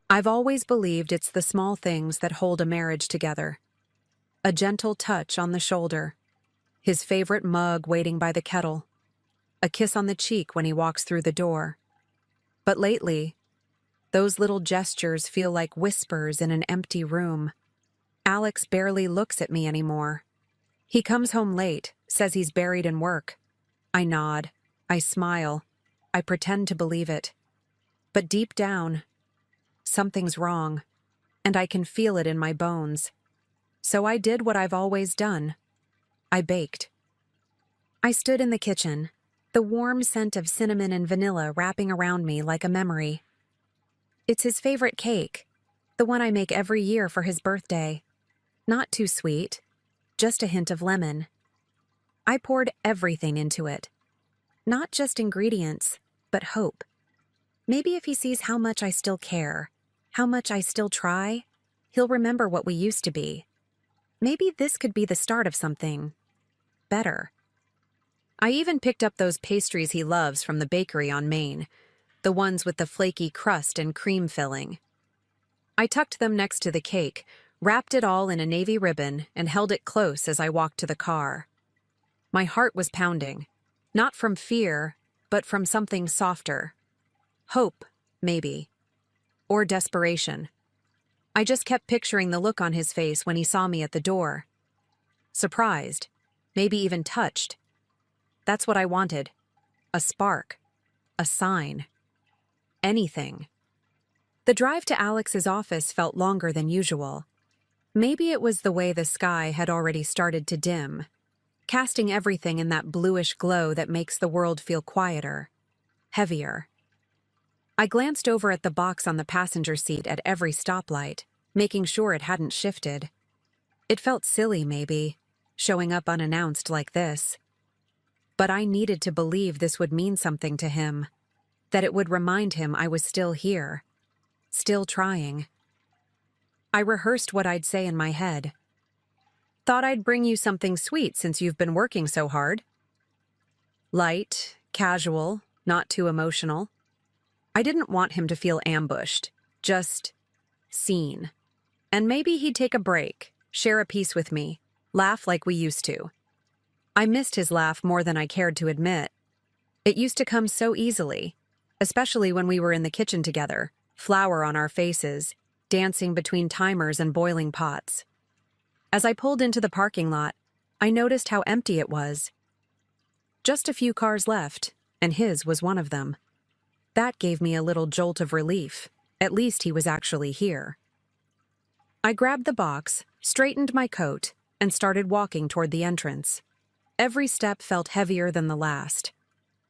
I've always believed it's the small things that hold a marriage together. A gentle touch on the shoulder, his favorite mug waiting by the kettle, a kiss on the cheek when he walks through the door. But lately, those little gestures feel like whispers in an empty room. Alex barely looks at me anymore. He comes home late, says he's buried in work. I nod, I smile, I pretend to believe it. But deep down, something's wrong, and I can feel it in my bones. So I did what I've always done. I baked. I stood in the kitchen, the warm scent of cinnamon and vanilla wrapping around me like a memory. It's his favorite cake, the one I make every year for his birthday. Not too sweet, just a hint of lemon. I poured everything into it. Not just ingredients, but hope. Maybe if he sees how much I still care, how much I still try, he'll remember what we used to be. Maybe this could be the start of something better. I even picked up those pastries he loves from the bakery on Main, the ones with the flaky crust and cream filling. I tucked them next to the cake, wrapped it all in a navy ribbon, and held it close as I walked to the car. My heart was pounding, not from fear, but from something softer. Hope, maybe. Or desperation. I just kept picturing the look on his face when he saw me at the door. Surprised, maybe even touched. That's what I wanted. A spark. A sign. Anything. The drive to Alex's office felt longer than usual. Maybe it was the way the sky had already started to dim, casting everything in that bluish glow that makes the world feel quieter, heavier. I glanced over at the box on the passenger seat at every stoplight, making sure it hadn't shifted. It felt silly, maybe, showing up unannounced like this. But I needed to believe this would mean something to him, that it would remind him I was still here, still trying. I rehearsed what I'd say in my head. Thought I'd bring you something sweet since you've been working so hard. Light, casual, not too emotional. I didn't want him to feel ambushed, just seen. And maybe he'd take a break, share a piece with me, laugh like we used to. I missed his laugh more than I cared to admit. It used to come so easily, especially when we were in the kitchen together, flour on our faces, dancing between timers and boiling pots. As I pulled into the parking lot, I noticed how empty it was. Just a few cars left, and his was one of them. That gave me a little jolt of relief. At least he was actually here. I grabbed the box, straightened my coat, and started walking toward the entrance. Every step felt heavier than the last.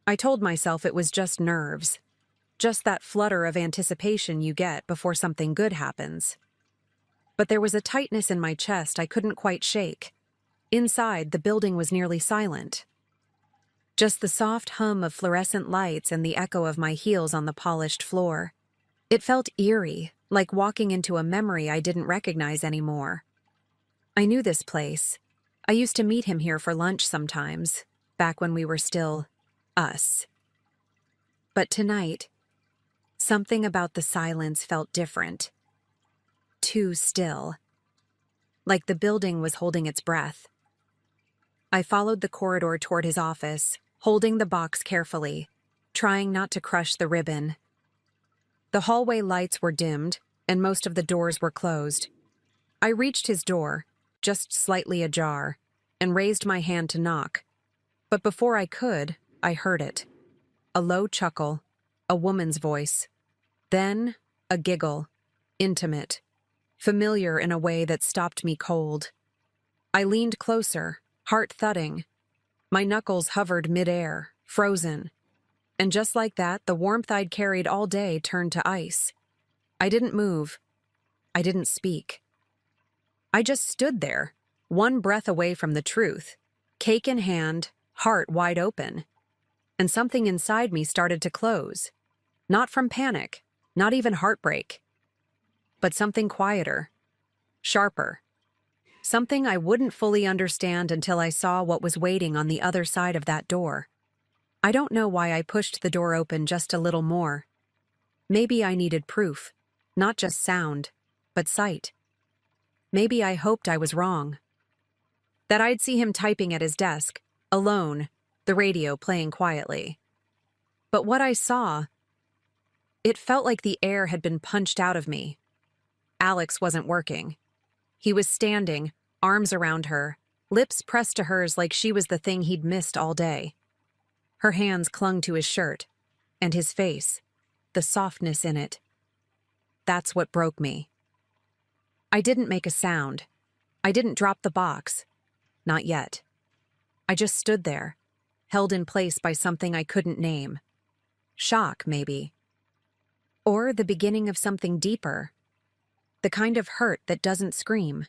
I told myself it was just nerves. Just that flutter of anticipation you get before something good happens. But there was a tightness in my chest I couldn't quite shake. Inside, the building was nearly silent. Just the soft hum of fluorescent lights and the echo of my heels on the polished floor. It felt eerie, like walking into a memory I didn't recognize anymore. I knew this place. I used to meet him here for lunch sometimes, back when we were still us. But tonight, something about the silence felt different. Too still. Like the building was holding its breath. I followed the corridor toward his office, holding the box carefully, trying not to crush the ribbon. The hallway lights were dimmed, and most of the doors were closed. I reached his door, just slightly ajar, and raised my hand to knock. But before I could, I heard it. A low chuckle, a woman's voice. Then, a giggle, intimate, familiar in a way that stopped me cold. I leaned closer, heart thudding. My knuckles hovered midair, frozen. And just like that, the warmth I'd carried all day turned to ice. I didn't move. I didn't speak. I just stood there, one breath away from the truth, cake in hand, heart wide open. And something inside me started to close. Not from panic, not even heartbreak. But something quieter, sharper. Something I wouldn't fully understand until I saw what was waiting on the other side of that door. I don't know why I pushed the door open just a little more. Maybe I needed proof. Not just sound, but sight. Maybe I hoped I was wrong. That I'd see him typing at his desk, alone, the radio playing quietly. But what I saw, it felt like the air had been punched out of me. Alex wasn't working. He was standing, arms around her, lips pressed to hers like she was the thing he'd missed all day. Her hands clung to his shirt, and his face, the softness in it. That's what broke me. I didn't make a sound. I didn't drop the box. Not yet. I just stood there, held in place by something I couldn't name. Shock, maybe. Or the beginning of something deeper. The kind of hurt that doesn't scream.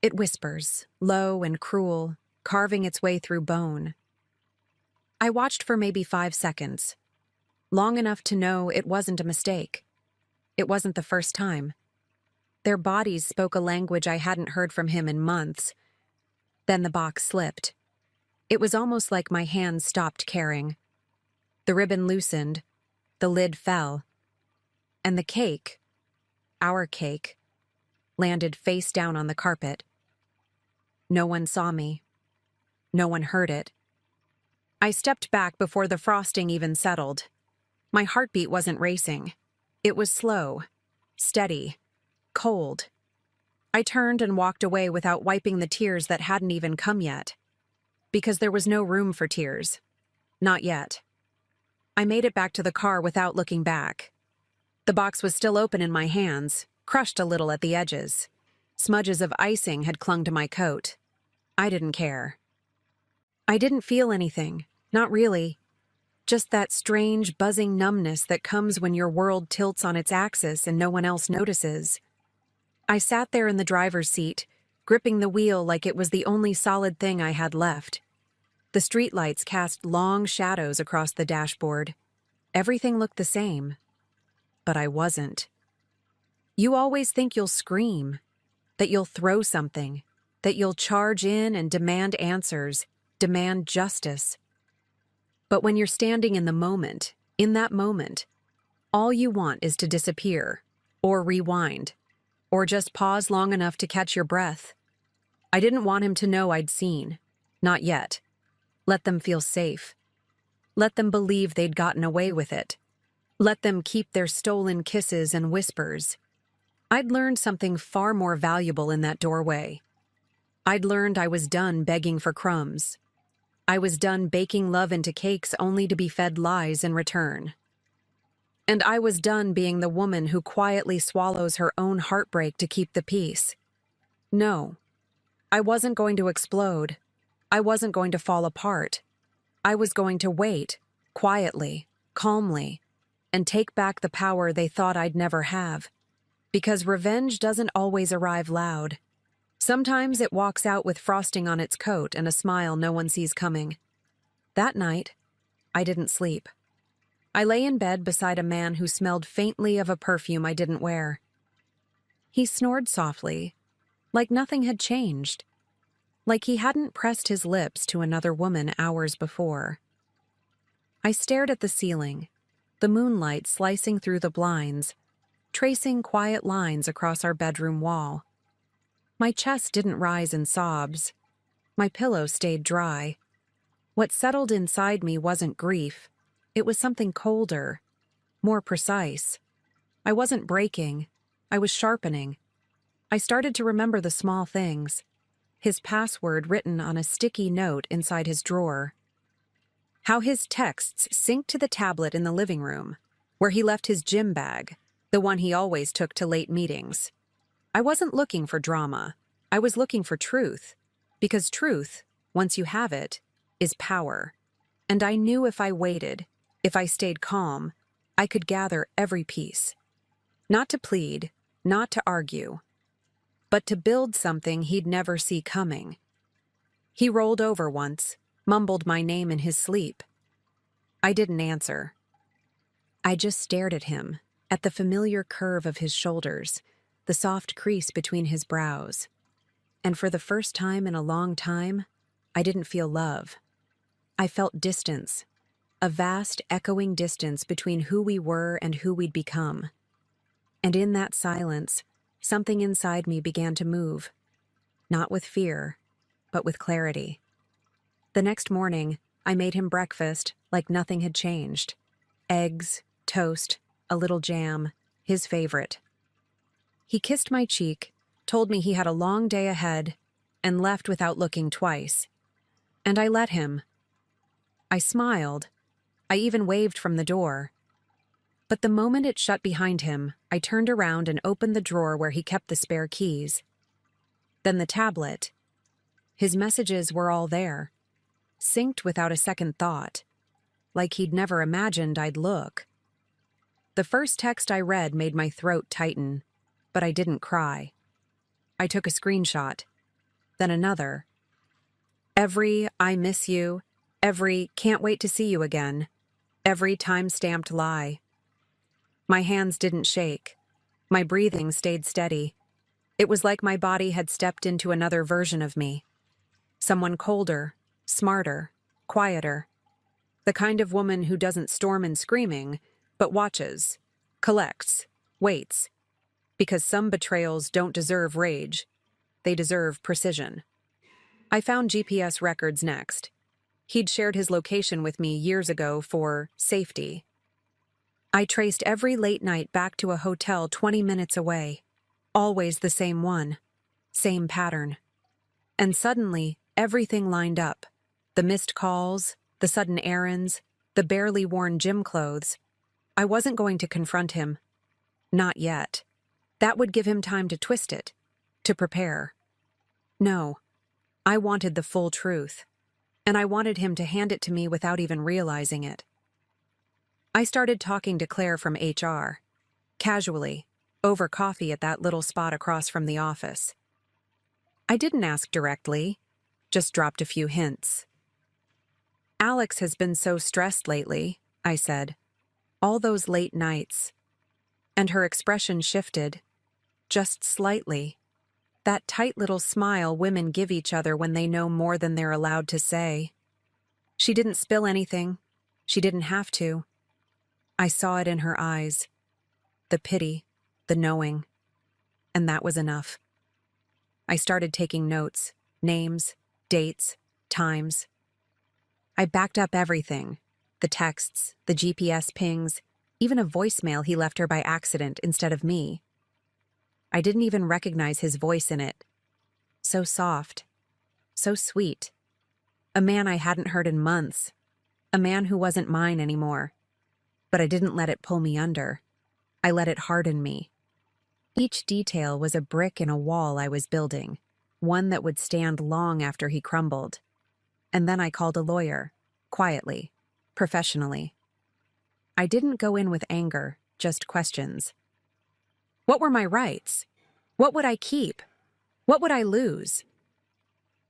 It whispers, low and cruel, carving its way through bone. I watched for maybe 5 seconds, long enough to know it wasn't a mistake. It wasn't the first time. Their bodies spoke a language I hadn't heard from him in months. Then the box slipped. It was almost like my hands stopped caring. The ribbon loosened, the lid fell, and the cake, our cake, landed face down on the carpet. No one saw me. No one heard it. I stepped back before the frosting even settled. My heartbeat wasn't racing. It was slow, steady, cold. I turned and walked away without wiping the tears that hadn't even come yet. Because there was no room for tears. Not yet. I made it back to the car without looking back. The box was still open in my hands, crushed a little at the edges. Smudges of icing had clung to my coat. I didn't care. I didn't feel anything, not really. Just that strange, buzzing numbness that comes when your world tilts on its axis and no one else notices. I sat there in the driver's seat, gripping the wheel like it was the only solid thing I had left. The streetlights cast long shadows across the dashboard. Everything looked the same. But I wasn't. You always think you'll scream, that you'll throw something, that you'll charge in and demand answers, demand justice. But when you're standing in the moment, in that moment, all you want is to disappear, or rewind, or just pause long enough to catch your breath. I didn't want him to know I'd seen. Not yet. Let them feel safe. Let them believe they'd gotten away with it. Let them keep their stolen kisses and whispers. I'd learned something far more valuable in that doorway. I'd learned I was done begging for crumbs. I was done baking love into cakes only to be fed lies in return. And I was done being the woman who quietly swallows her own heartbreak to keep the peace. No, I wasn't going to explode. I wasn't going to fall apart. I was going to wait, quietly, calmly, and take back the power they thought I'd never have. Because revenge doesn't always arrive loud. Sometimes it walks out with frosting on its coat and a smile no one sees coming. That night, I didn't sleep. I lay in bed beside a man who smelled faintly of a perfume I didn't wear. He snored softly, like nothing had changed, like he hadn't pressed his lips to another woman hours before. I stared at the ceiling, the moonlight slicing through the blinds, tracing quiet lines across our bedroom wall. My chest didn't rise in sobs. My pillow stayed dry. What settled inside me wasn't grief. It was something colder, more precise. I wasn't breaking. I was sharpening. I started to remember the small things. His password written on a sticky note inside his drawer. How his texts synced to the tablet in the living room, where he left his gym bag, the one he always took to late meetings. I wasn't looking for drama. I was looking for truth. Because truth, once you have it, is power. And I knew if I waited, if I stayed calm, I could gather every piece. Not to plead, not to argue, but to build something he'd never see coming. He rolled over once, mumbled my name in his sleep. I didn't answer. I just stared at him, at the familiar curve of his shoulders, the soft crease between his brows. And for the first time in a long time, I didn't feel love. I felt distance, a vast, echoing distance between who we were and who we'd become. And in that silence, something inside me began to move, not with fear, but with clarity. The next morning, I made him breakfast like nothing had changed. Eggs, toast, a little jam, his favorite. He kissed my cheek, told me he had a long day ahead, and left without looking twice. And I let him. I smiled. I even waved from the door. But the moment it shut behind him, I turned around and opened the drawer where he kept the spare keys. Then the tablet. His messages were all there, synced without a second thought, like he'd never imagined I'd look. The first text I read made my throat tighten, but I didn't cry. I took a screenshot, then another. Every "I miss you," every "can't wait to see you again," every time-stamped lie. My hands didn't shake. My breathing stayed steady. It was like my body had stepped into another version of me. Someone colder, smarter, quieter. The kind of woman who doesn't storm in screaming, but watches, collects, waits. Because some betrayals don't deserve rage. They deserve precision. I found GPS records next. He'd shared his location with me years ago for safety. I traced every late night back to a hotel 20 minutes away. Always the same one. Same pattern. And suddenly, everything lined up. The missed calls, the sudden errands, the barely worn gym clothes. I wasn't going to confront him. Not yet. That would give him time to twist it, to prepare. No. I wanted the full truth. And I wanted him to hand it to me without even realizing it. I started talking to Claire from HR. Casually, over coffee at that little spot across from the office. I didn't ask directly, just dropped a few hints. Alex has been so stressed lately, I said. All those late nights. And her expression shifted, just slightly. That tight little smile women give each other when they know more than they're allowed to say. She didn't spill anything. She didn't have to. I saw it in her eyes. The pity, the knowing. And that was enough. I started taking notes, names, dates, times. I backed up everything. The texts, the GPS pings, even a voicemail he left her by accident instead of me. I didn't even recognize his voice in it. So soft. So sweet. A man I hadn't heard in months. A man who wasn't mine anymore. But I didn't let it pull me under. I let it harden me. Each detail was a brick in a wall I was building, one that would stand long after he crumbled. And then I called a lawyer, quietly, professionally. I didn't go in with anger, just questions. What were my rights? What would I keep? What would I lose?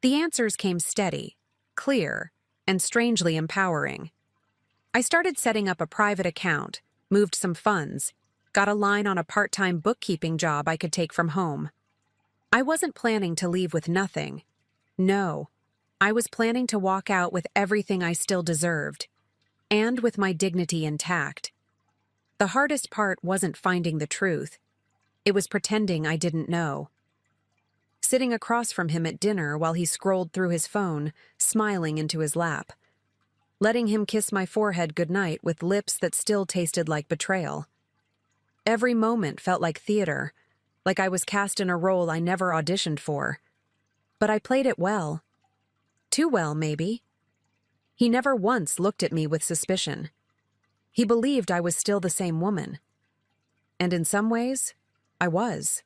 The answers came steady, clear, and strangely empowering. I started setting up a private account, moved some funds, got a line on a part-time bookkeeping job I could take from home. I wasn't planning to leave with nothing. No, I was planning to walk out with everything I still deserved, and with my dignity intact. The hardest part wasn't finding the truth. It was pretending I didn't know. Sitting across from him at dinner while he scrolled through his phone, smiling into his lap. Letting him kiss my forehead goodnight with lips that still tasted like betrayal. Every moment felt like theater, like I was cast in a role I never auditioned for. But I played it well. Too well, maybe. He never once looked at me with suspicion. He believed I was still the same woman. And in some ways, I was.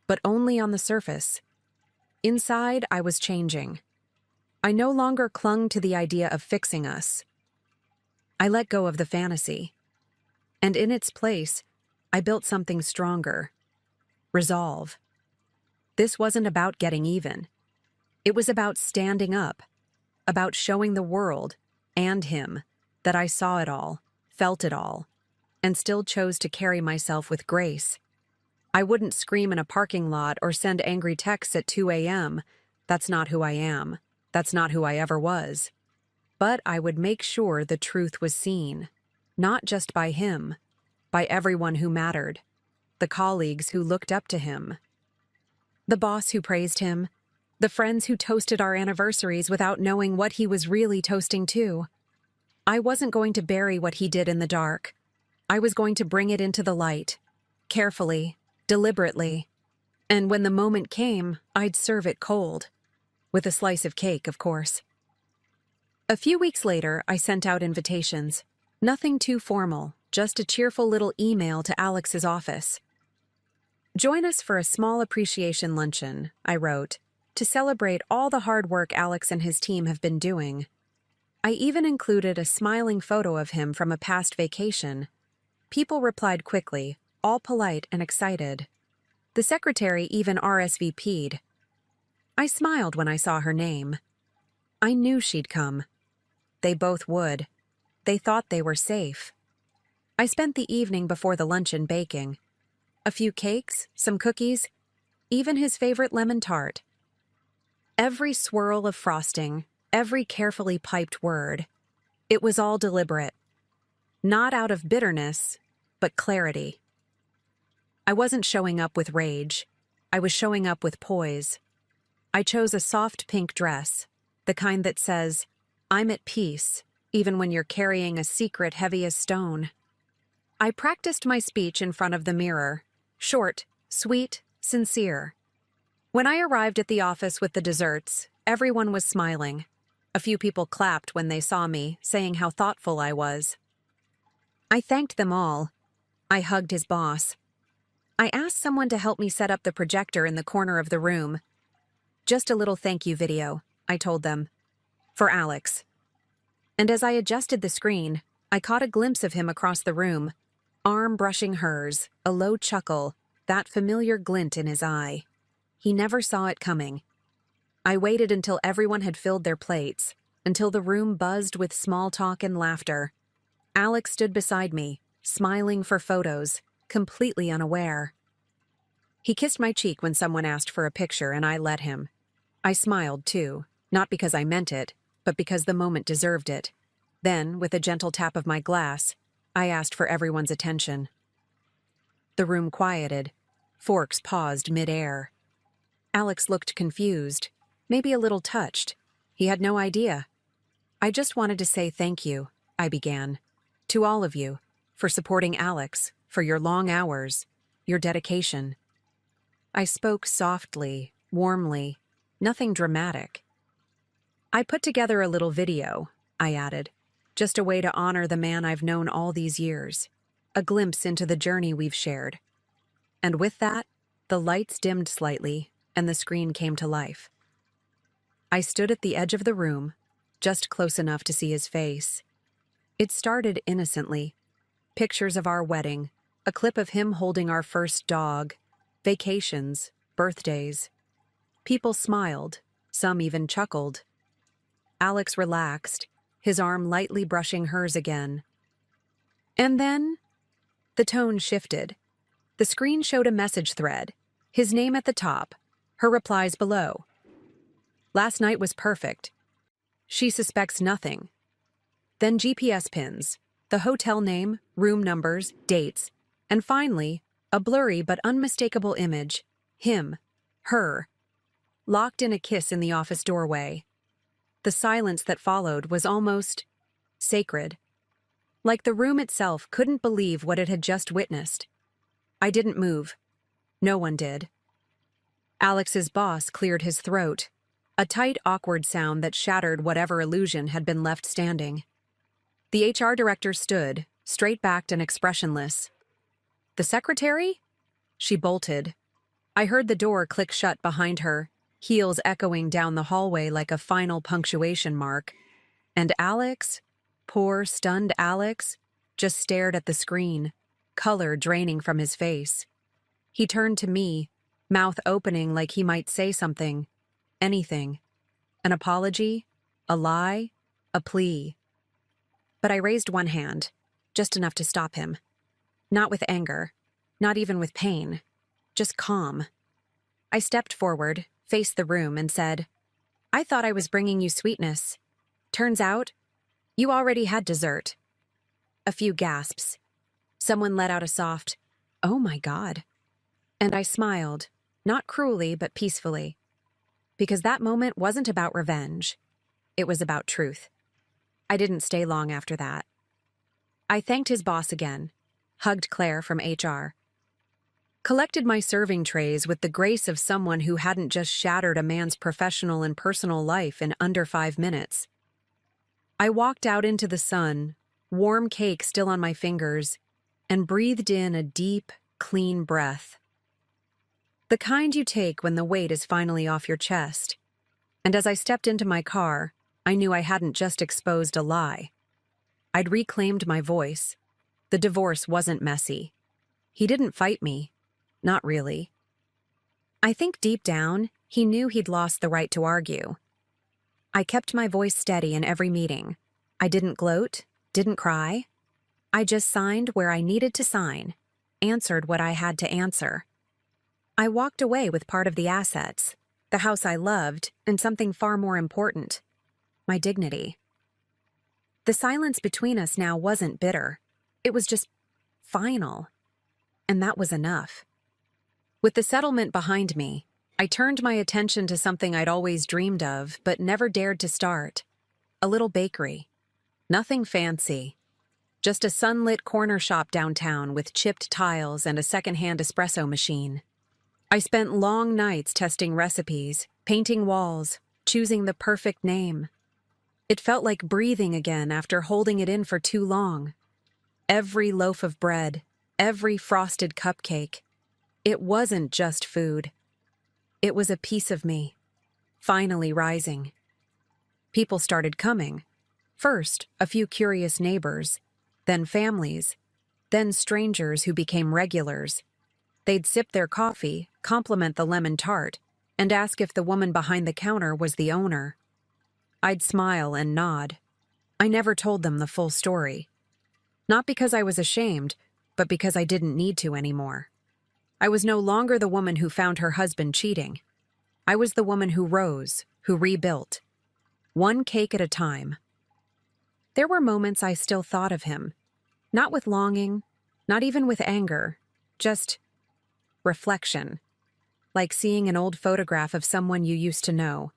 But only on the surface. Inside, I was changing. I no longer clung to the idea of fixing us. I let go of the fantasy. And in its place, I built something stronger. Resolve. This wasn't about getting even. It was about standing up, about showing the world, and him, that I saw it all, felt it all, and still chose to carry myself with grace. I wouldn't scream in a parking lot or send angry texts at 2 a.m. That's not who I am. That's not who I ever was. But I would make sure the truth was seen, not just by him, by everyone who mattered. the colleagues who looked up to him, the boss who praised him, the friends who toasted our anniversaries without knowing what he was really toasting to. I wasn't going to bury what he did in the dark. I was going to bring it into the light, carefully, deliberately. And when the moment came, I'd serve it cold. With a slice of cake, of course. A few weeks later, I sent out invitations. Nothing too formal, just a cheerful little email to Alex's office. "Join us for a small appreciation luncheon," I wrote, "to celebrate all the hard work Alex and his team have been doing." I even included a smiling photo of him from a past vacation. People replied quickly, all polite and excited. The secretary even RSVP'd. I smiled when I saw her name. I knew she'd come. They both would. They thought they were safe. I spent the evening before the luncheon baking. A few cakes, some cookies, even his favorite lemon tart. Every swirl of frosting, every carefully piped word. It was all deliberate. Not out of bitterness, but clarity. I wasn't showing up with rage. I was showing up with poise. I chose a soft pink dress, the kind that says, "I'm at peace, even when you're carrying a secret heavy as stone." I practiced my speech in front of the mirror, short, sweet, sincere. When I arrived at the office with the desserts, everyone was smiling. A few people clapped when they saw me, saying how thoughtful I was. I thanked them all. I hugged his boss. I asked someone to help me set up the projector in the corner of the room. "Just a little thank you video," I told them. "For Alex." And as I adjusted the screen, I caught a glimpse of him across the room, arm brushing hers, a low chuckle, that familiar glint in his eye. He never saw it coming. I waited until everyone had filled their plates, until the room buzzed with small talk and laughter. Alex stood beside me, smiling for photos, completely unaware. He kissed my cheek when someone asked for a picture, and I let him. I smiled, too, not because I meant it, but because the moment deserved it. Then, with a gentle tap of my glass, I asked for everyone's attention. The room quieted. Forks paused mid-air. Alex looked confused, maybe a little touched. He had no idea. "I just wanted to say thank you," I began. "To all of you, for supporting Alex, for your long hours, your dedication." I spoke softly, warmly, nothing dramatic. "I put together a little video," I added, "just a way to honor the man I've known all these years, a glimpse into the journey we've shared." And with that, the lights dimmed slightly, and the screen came to life. I stood at the edge of the room, just close enough to see his face. It started innocently. Pictures of our wedding, a clip of him holding our first dog, vacations, birthdays. People smiled, some even chuckled. Alex relaxed, his arm lightly brushing hers again. And then, the tone shifted. The screen showed a message thread, his name at the top, her replies below. "Last night was perfect. She suspects nothing." Then GPS pins, the hotel name, room numbers, dates, and finally, a blurry but unmistakable image, him, her, locked in a kiss in the office doorway. The silence that followed was almost sacred. Like the room itself couldn't believe what it had just witnessed. I didn't move. No one did. Alex's boss cleared his throat, a tight, awkward sound that shattered whatever illusion had been left standing. The HR director stood, straight-backed and expressionless. "The secretary?" She bolted. I heard the door click shut behind her, heels echoing down the hallway like a final punctuation mark. And Alex, poor, stunned Alex, just stared at the screen, color draining from his face. He turned to me, mouth opening like he might say something, anything. An apology, a lie, a plea. But I raised one hand, just enough to stop him. Not with anger, not even with pain, just calm. I stepped forward, faced the room, and said, "I thought I was bringing you sweetness. Turns out, you already had dessert." A few gasps. Someone let out a soft, Oh my God. And I smiled, not cruelly, but peacefully, because that moment wasn't about revenge. It was about truth. I didn't stay long after that. I thanked his boss again, hugged Claire from HR, collected my serving trays with the grace of someone who hadn't just shattered a man's professional and personal life in under 5 minutes. I walked out into the sun, warm cake still on my fingers, and breathed in a deep, clean breath. The kind you take when the weight is finally off your chest. And as I stepped into my car, I knew I hadn't just exposed a lie. I'd reclaimed my voice. The divorce wasn't messy. He didn't fight me. Not really. I think deep down, he knew he'd lost the right to argue. I kept my voice steady in every meeting. I didn't gloat, didn't cry. I just signed where I needed to sign, answered what I had to answer. I walked away with part of the assets, the house I loved, and something far more important, my dignity. The silence between us now wasn't bitter. It was just final. And that was enough. With the settlement behind me, I turned my attention to something I'd always dreamed of but never dared to start. A little bakery. Nothing fancy. Just a sunlit corner shop downtown with chipped tiles and a secondhand espresso machine. I spent long nights testing recipes, painting walls, choosing the perfect name. It felt like breathing again after holding it in for too long. Every loaf of bread, every frosted cupcake. It wasn't just food. It was a piece of me, finally rising. People started coming. First, a few curious neighbors, then families, then strangers who became regulars. They'd sip their coffee, compliment the lemon tart, and ask if the woman behind the counter was the owner. I'd smile and nod. I never told them the full story. Not because I was ashamed, but because I didn't need to anymore. I was no longer the woman who found her husband cheating. I was the woman who rose, who rebuilt. One cake at a time. There were moments I still thought of him. Not with longing, not even with anger, just reflection. Like seeing an old photograph of someone you used to know.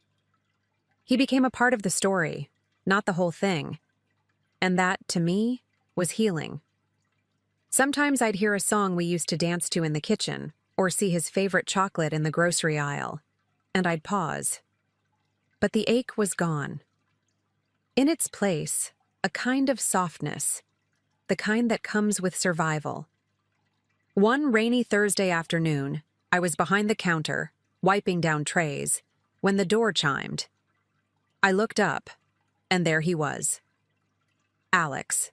He became a part of the story, not the whole thing. And that, to me, was healing. Sometimes I'd hear a song we used to dance to in the kitchen, or see his favorite chocolate in the grocery aisle, and I'd pause. But the ache was gone. In its place, a kind of softness, the kind that comes with survival. One rainy Thursday afternoon, I was behind the counter, wiping down trays, when the door chimed. I looked up, and there he was. Alex.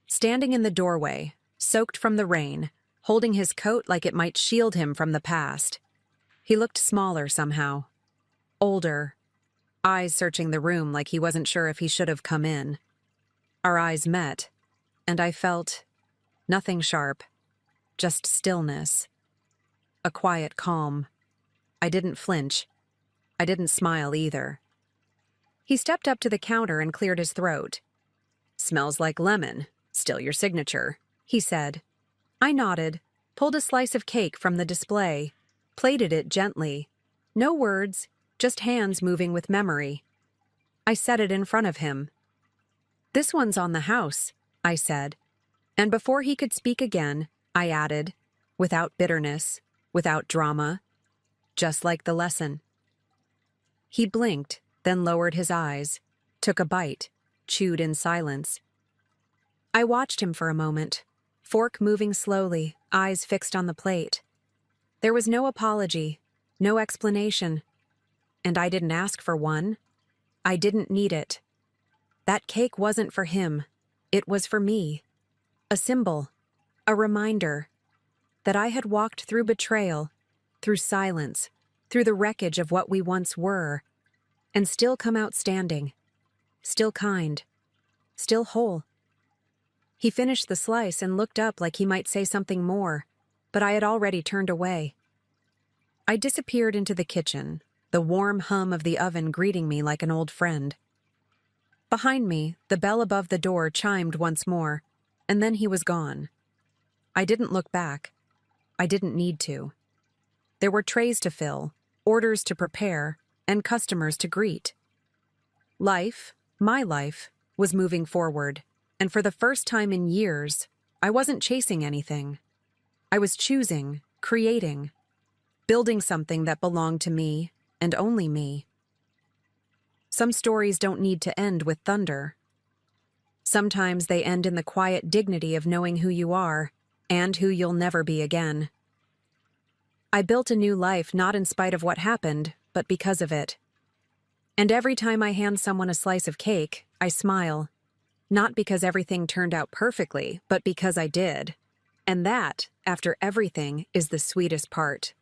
Standing in the doorway, soaked from the rain, holding his coat like it might shield him from the past. He looked smaller somehow. Older. Eyes searching the room like he wasn't sure if he should have come in. Our eyes met, and I felt nothing sharp, just stillness. A quiet calm. I didn't flinch. I didn't smile either. He stepped up to the counter and cleared his throat. "Smells like lemon. Still your signature," he said. I nodded, pulled a slice of cake from the display, plated it gently. No words, just hands moving with memory. I set it in front of him. "This one's on the house," I said. And before he could speak again, I added, without bitterness, without drama, just like the lesson. He blinked, then lowered his eyes, took a bite, chewed in silence. I watched him for a moment, fork moving slowly, eyes fixed on the plate. There was no apology, no explanation. And I didn't ask for one. I didn't need it. That cake wasn't for him. It was for me. A symbol, a reminder that I had walked through betrayal, through silence, through the wreckage of what we once were, and still come out standing, still kind, still whole. He finished the slice and looked up like he might say something more, but I had already turned away. I disappeared into the kitchen, the warm hum of the oven greeting me like an old friend. Behind me, the bell above the door chimed once more, and then he was gone. I didn't look back. I didn't need to. There were trays to fill, orders to prepare, and customers to greet. Life, my life, was moving forward, and for the first time in years, I wasn't chasing anything. I was choosing, creating, building something that belonged to me, and only me. Some stories don't need to end with thunder. Sometimes they end in the quiet dignity of knowing who you are, and who you'll never be again. I built a new life not in spite of what happened, but because of it. And every time I hand someone a slice of cake, I smile. Not because everything turned out perfectly, but because I did. And that, after everything, is the sweetest part.